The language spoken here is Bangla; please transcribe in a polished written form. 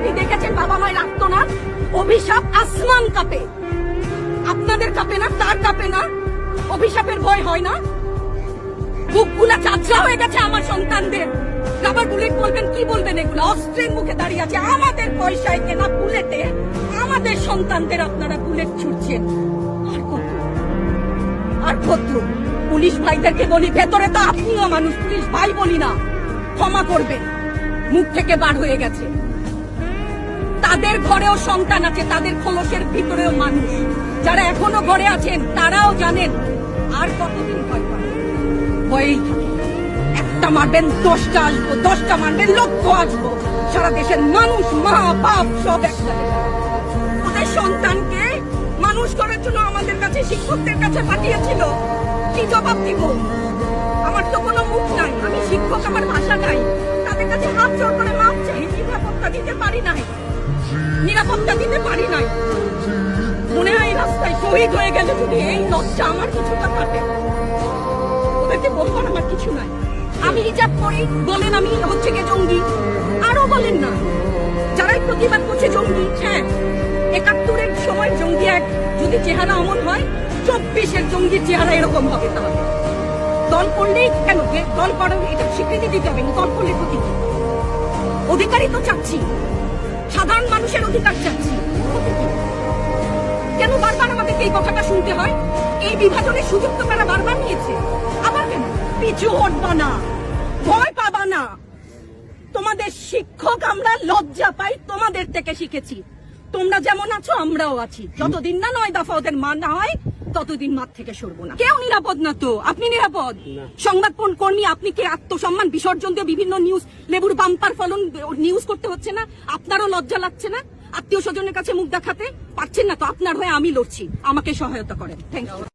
আপনি দেখেছেন বাবা মায় রাখতো না? অভিশাপ আসমান কাঁপে, আপনাদের কাঁপে না? তার কাঁপে না? অভিশাপের ভয় হয় না? বুকগুলা চাচা হয়ে গেছে আমার সন্তানদের। রাবার বুলেট বলবেন, কি বলবেন? এগুলো অস্ত্রের মুখে দাঁড়িয়ে আছে। আমাদের পয়সায় কেনা বুলেটে আমাদের সন্তানদের আপনারা বুলেট ছুটছেন। আর কত, আর কত? পুলিশ ভাইদেরকে বলি, ভেতরে তো আপনিও মানুষ, পুলিশ ভাই বলি না, ক্ষমা করবেন, মুখ থেকে বার হয়ে গেছে। তাদের ঘরেও সন্তান আছে, তাদের খোলসের ভিতরেও মানুষ। যারা এখনো ঘরে আছেন তারাও জানেন আর কতদিন ভয় পাবেন। ভয়েই থাকে। একটা মারবেন 10টা আসবো, 10টা মারবেন লক্ষ আসবো। সারা দেশের মানুষ, মা বাপ সব একসাথে। ওদের সন্তানকে মানুষ করার জন্য আমাদের কাছে, শিক্ষকদের কাছে পাঠিয়েছিল। কি জবাব দিব? আমার তো কোনো মুখ নাই, আমি শিক্ষক, আমার ভাষা নাই। তাদের কাছে হাত জোড় করে মাপ চাই। নিরাপত্তা দিতে পারি নাই, নিরাপত্তা দিতে পারি নাই। মনে হয় রাস্তায় শহীদ হয়ে গেলে যদি এই লজ্জা আমার কিছুটা কাটে। ওদেরকে বলবার আমার কিছু নাই। আমি হিজাব করি বলেন আমি হচ্ছে গে জঙ্গি, আরো বলেন না যারাই প্রতিবাদ করছে জঙ্গি। হ্যাঁ, 71-এর সময় জঙ্গি এক যদি চেহারা অমন হয়, 24-এর জঙ্গির চেহারা এরকম হবে। তাহলে দল করলেই কেন, দল করার এটা স্বীকৃতি দিতে হবে। দল করলে ক্ষতি কি? অধিকারই তো চাচ্ছি, সাধারণ মানুষের অধিকার চাচ্ছি। কেন বারবার আমাদেরকে এই কথাটা শুনতে হয়? এই বিভাজনের সুযোগ তো তারা বারবার নিয়েছে। আবার কেন? পিছু হটবা না, ভয় পাবা না। তোমাদের শিক্ষক আমরা লজ্জা পাই, তোমাদের থেকে শিখেছি। তোমরা যেমন আছো আমরাও আছি। যতদিন না 9 দফা ওদের মানা হয় ততদিন মাঠ থেকে সরবো না। কেউ নিরাপদ না তো। আপনি নিরাপদ? সংবাদ কর্মী আপনি কে আত্মসম্মান বিসর্জন দিয়ে বিভিন্ন নিউজ, লেবুর বাম্পার ফলন নিউজ করতে হচ্ছে না? আপনারও লজ্জা লাগছে না? আত্মীয় স্বজনের কাছে মুখ দেখাতে পারছেন না তো? আপনার হয়ে আমি লড়ছি, আমাকে সহায়তা করেন। Thank you.